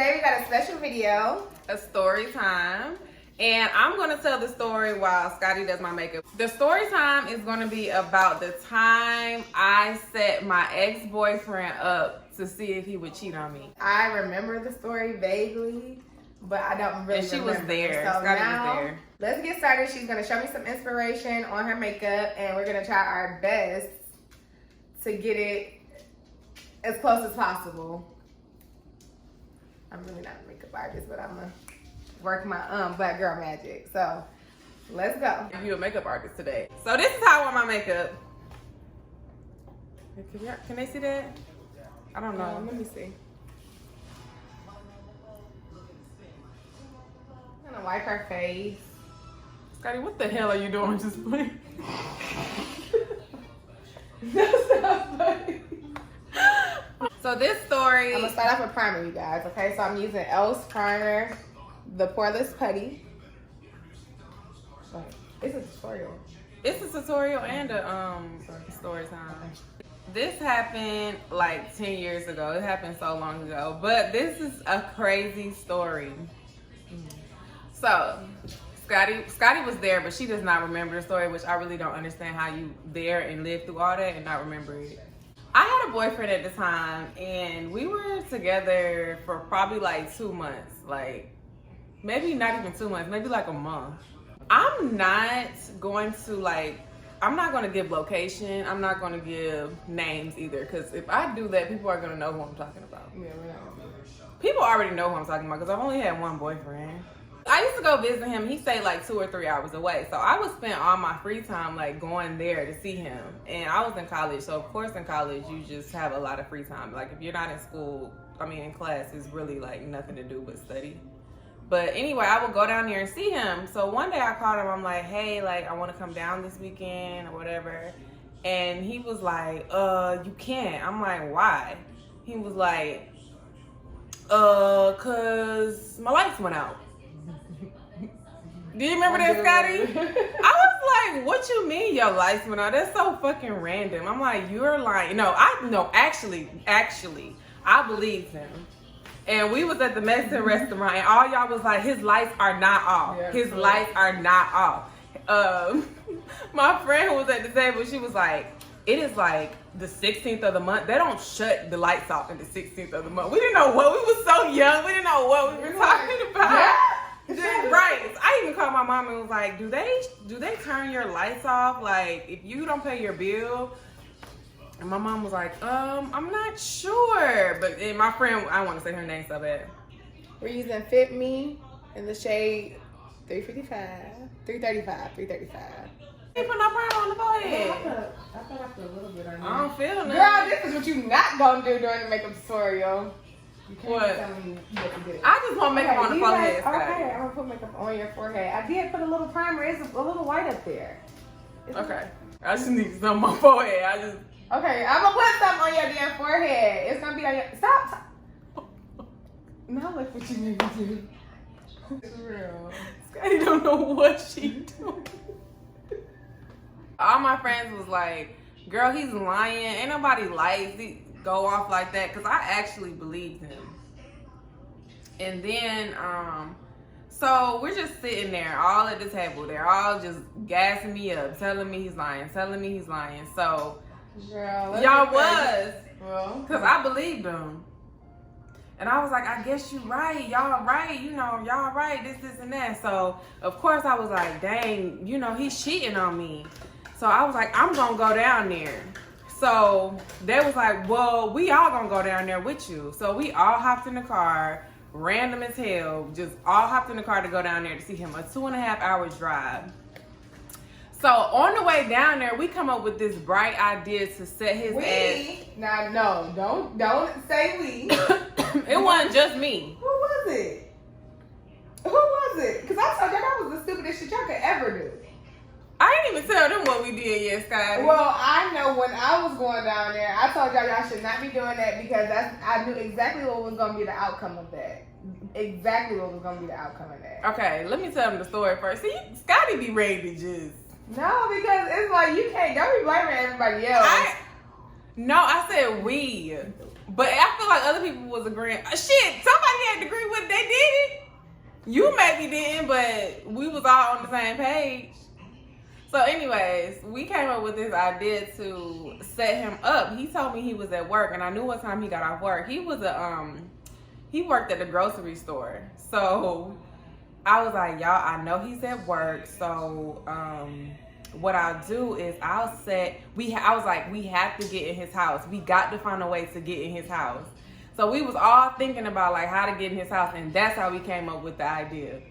today we got a special video. A story time. And I'm going to tell the story while Scottie does my makeup. The story time is going to be about the time I set my ex-boyfriend up to see if he would cheat on me. I remember the story vaguely, but I don't really remember. And she was there. So Scottie now, was there. let's get started. She's going to show me some inspiration on her makeup, and we're going to try our best to get it as close as possible. I'm really not a makeup artist, but I'm going to work my black girl magic. So let's go. You're a makeup artist today. So this is how I wear my makeup. Can they see that? I don't know. Let me see. I'm gonna wipe her face. Scottie, what the hell are you doing? Just playing. That's not funny. So this story, I'm gonna start off with primer, you guys. Okay, so I'm using Elf's primer, the poreless putty. It's a tutorial. it's a tutorial and a story time. This happened like 10 years ago. It happened so long ago, but this is a crazy story. So Scottie was there, but she does not remember the story, which I really don't understand how you there and live through all that and not remember it. I had a boyfriend at the time, and we were together for probably like 2 months, like maybe not even 2 months, maybe like a month. I'm not going to give location. I'm not going to give names either, because if I do that, people are going to know who I'm talking about. Yeah, we know. People already know who I'm talking about, because I've only had one boyfriend. I used to go visit him. He stayed like 2 or 3 hours away. So I would spend all my free time like going there to see him. And I was in college. So of course in college, you just have a lot of free time. Like if you're not in school, in class, it's really like nothing to do but study. But anyway, I would go down there and see him. So one day I called him. I'm like, hey, like I want to come down this weekend or whatever. And he was like, you can't. I'm like, why? He was like, cause my lights went out. Do you remember that, Scottie? I was like, what you mean your lights went out? That's so fucking random. I'm like, you're lying. Actually, I believed him. And we was at the Mexican restaurant, and all y'all was like, his lights are not off. Yeah, his lights are not off. My friend who was at the table, she was like, it is like the 16th of the month. They don't shut the lights off on the 16th of the month. We didn't know what, we were so young. We didn't know what we were talking about. Yeah. Right. I even called my mom and was like, do they turn your lights off? Like, if you don't pay your bill? And my mom was like, I'm not sure. But and my friend, I want to say her name so bad. We're using Fit Me in the shade 335. You put no primer on the forehead. I thought I put a little bit on I don't feel nothing. Girl, this is what you not gonna do during the makeup tutorial. You can't What? tell me what to do. I just want makeup on the forehead. Okay, I'm gonna put makeup on your forehead. I did put a little primer. It's a little white up there. Okay. I just need some on my forehead. Okay, I'm gonna put something on your damn forehead. It's gonna be on your. Stop. Now look what you made me do. It's real. Scottie don't know what she doing. All my friends was like, girl, he's lying. Ain't nobody lights go off like that, because I actually believed him. And then, so we're just sitting there, all at the table. They're all just gassing me up, telling me he's lying. So, Girl, y'all was, well, because I believed him. And I was like, I guess you right. Y'all right. Y'all right. This, and that. So, of course, I was like, dang, he's cheating on me. So I was like, I'm going to go down there. So they was like, well, we all going to go down there with you. So we all hopped in the car, random as hell, just all hopped in the car to go down there to see him. A 2.5 hour drive. So on the way down there, we come up with this bright idea to set his ass. Now, no, don't say we. It wasn't just me. Who was it? Because I told y'all that was the stupidest shit y'all could ever do. I didn't even tell them what we did yet, Scottie. Well, I know when I was going down there, I told y'all should not be doing that, because I knew exactly what was going to be the outcome of that. Okay, let me tell them the story first. See, Scottie be ready to just... No, because it's like, don't be blaming everybody else. No, I said we. But I feel like other people was agreeing. Shit, somebody had to agree with it. They did it. You maybe didn't, but we was all on the same page. So anyways, we came up with this idea to set him up. He told me he was at work, and I knew what time he got off work. He was he worked at the grocery store. So I was like, y'all, I know he's at work. So what I'll do is I was like, we have to get in his house. We got to find a way to get in his house. So we was all thinking about like how to get in his house, and that's how we came up with the idea.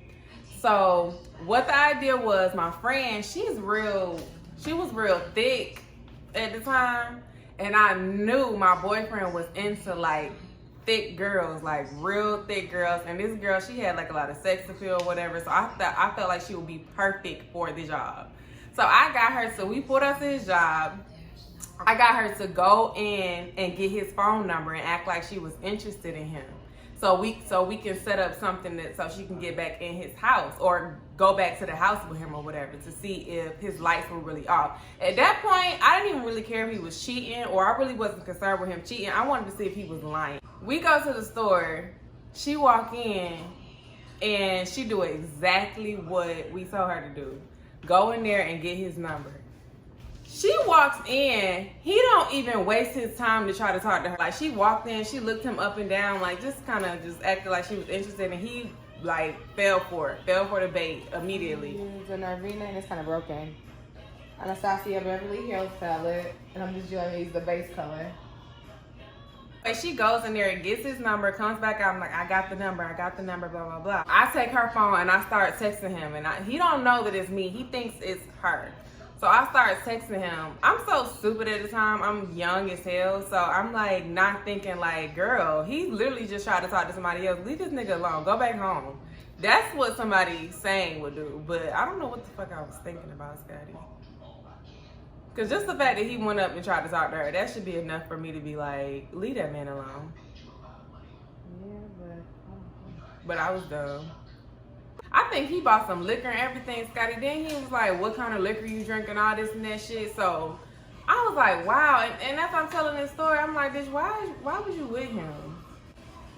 So what the idea was, my friend, she was real thick at the time, and I knew my boyfriend was into like thick girls, like real thick girls. And this girl, she had like a lot of sex appeal or whatever. So I felt like she would be perfect for the job. So I got her, so we put us to his job. I got her to go in and get his phone number and act like she was interested in him. So we can set up something so she can get back in his house or go back to the house with him or whatever to see if his lights were really off. At that point, I didn't even really care if he was cheating, or I really wasn't concerned with him cheating. I wanted to see if he was lying. We go to the store. She walk in and she do exactly what we told her to do. Go in there and get his number. She walks in, he don't even waste his time to try to talk to her. Like, she walked in, she looked him up and down, like just kind of just acted like she was interested, and he like fell for the bait immediately. It's an Arena and it's kind of broken. Anastasia Beverly Hills palette, and I'm just going to use the base color. And she goes in there and gets his number, comes back out, I'm like, I got the number, blah, blah, blah. I take her phone and I start texting him, and he don't know that it's me. He thinks it's her. So I started texting him. I'm so stupid at the time. I'm young as hell. So I'm like not thinking like, girl, he literally just tried to talk to somebody else. Leave this nigga alone. Go back home. That's what somebody saying would do. But I don't know what the fuck I was thinking about, Scottie. Because just the fact that he went up and tried to talk to her, that should be enough for me to be like, leave that man alone. Yeah, but I was dumb. I think he bought some liquor and everything, Scottie. Then he was like, what kind of liquor you drinking, all this and that shit. So I was like, wow. And as I'm telling this story, I'm like, bitch, why was you with him?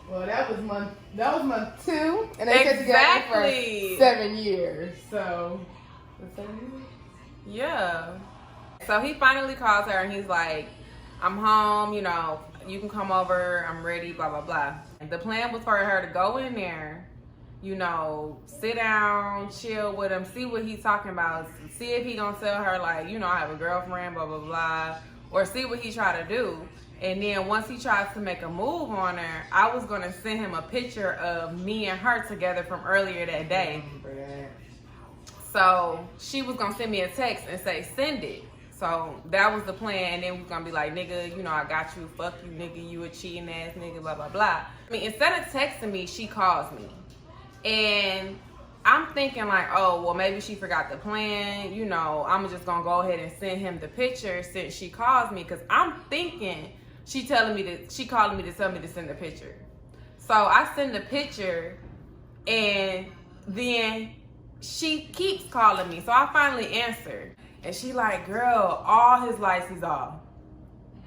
Well, that was month 2, and they stayed together for 7 years. So, 7 years? Yeah. So he finally calls her and he's like, I'm home, you know, you can come over, I'm ready, blah, blah, blah. And the plan was for her to go in there, you know, sit down, chill with him, see what he's talking about, see if he gonna tell her like, you know, I have a girlfriend, blah, blah, blah, or see what he try to do. And then once he tries to make a move on her, I was gonna send him a picture of me and her together from earlier that day. So she was gonna send me a text and say, send it. So that was the plan. And then we're gonna be like, nigga, you know, I got you, fuck you, nigga, you a cheating ass nigga, blah, blah, blah. I mean, instead of texting me, she calls me. And I'm thinking like, oh, well, maybe she forgot the plan. You know, I'm just gonna go ahead and send him the picture since she calls me. Cause I'm thinking she calling me to tell me to send the picture. So I send the picture and then she keeps calling me. So I finally answer. And she like, girl, all his lights is off.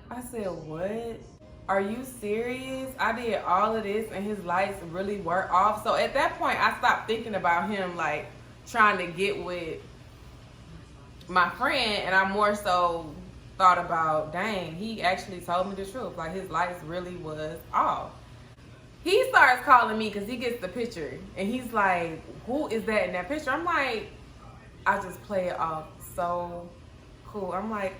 I said, what? Are you serious? I did all of this and his lights really were off. So at that point, I stopped thinking about him like trying to get with my friend, and I more so thought about, dang, he actually told me the truth. Like his lights really was off. He starts calling me because he gets the picture and he's like, who is that in that picture? I'm like, I just play it off so cool. I'm like,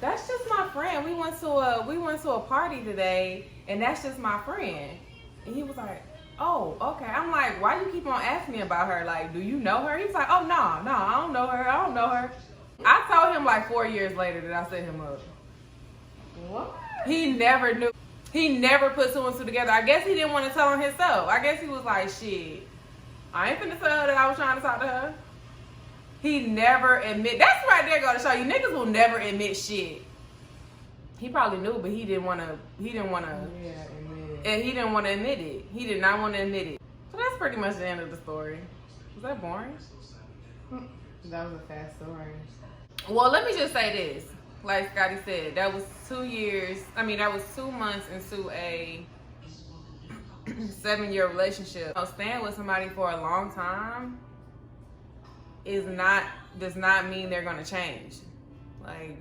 that's just my friend. We went to a party today, and that's just my friend. And he was like, oh, okay. I'm like, why you keep on asking me about her? Like, do you know her? He's like, oh, no, I don't know her. I told him like 4 years later that I set him up. What? He never knew. He never put 2 and 2 together. I guess he didn't want to tell on himself. I guess he was like, shit, I ain't finna tell her that I was trying to talk to her. He never admit. That's right there going to show you. Niggas will never admit shit. He probably knew, but he didn't want to. Yeah, admit it. And he didn't want to admit it. He did not want to admit it. So that's pretty much the end of the story. Was that boring? That was a fast story. Well, let me just say this. like Scottie said, that was 2 years. I mean, that was 2 months into a 7-year relationship. Staying with somebody for a long time does not mean they're gonna change. Like,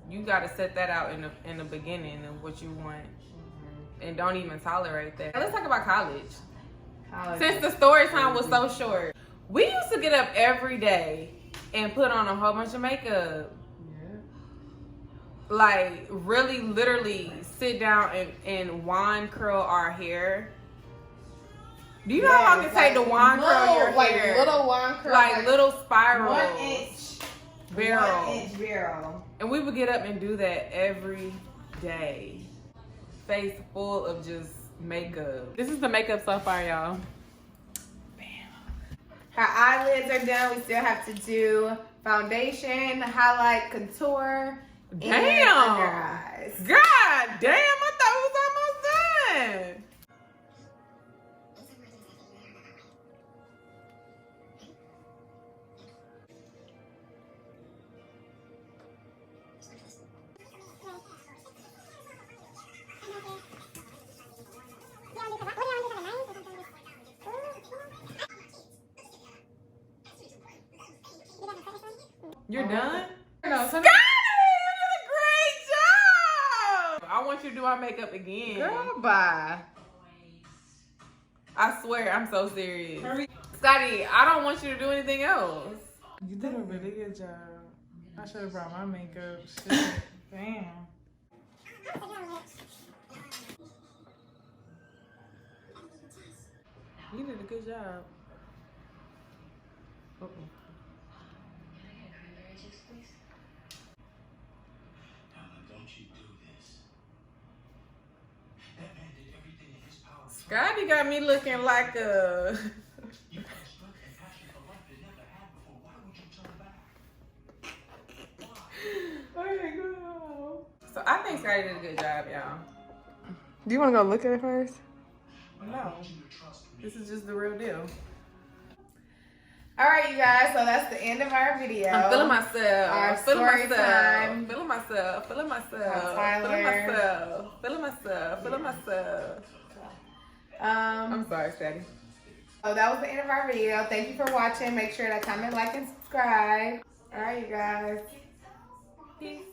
you gotta set that out in the beginning of what you want, and don't even tolerate that. Let's talk about college. Since the story time was so short, we used to get up every day and put on a whole bunch of makeup. Like, really, literally sit down and wand curl our hair. Do you know how long it take to wand curl your hair? Like little wand curl. Like little spirals. 1 inch. Barrel. 1 inch barrel. And we would get up and do that every day. Face full of just makeup. This is the makeup so far, y'all. Her eyelids are done. We still have to do foundation, highlight, contour, Damn. and under eyes. God damn, I thought it was almost done. You're done? No, Scottie, you did a great job! I want you to do our makeup again. girl, bye. I swear, I'm so serious. Scottie, I don't want you to do anything else. You did a really good job. I should have brought my makeup. Shit. Damn. You did a good job. Scottie got me looking like a... So I think Scottie did a good job, y'all. Do you want to go look at it first? No. This is just the real deal. All right, you guys. So that's the end of our video. I'm feeling myself. Our feeling story myself. time. Feeling myself. Feeling myself. Tyler. Feeling myself. Feeling myself. Feeling myself. I'm sorry, Scottie. So that was the end of our video. Thank you for watching. Make sure to comment, like, and subscribe. All right, you guys. Peace.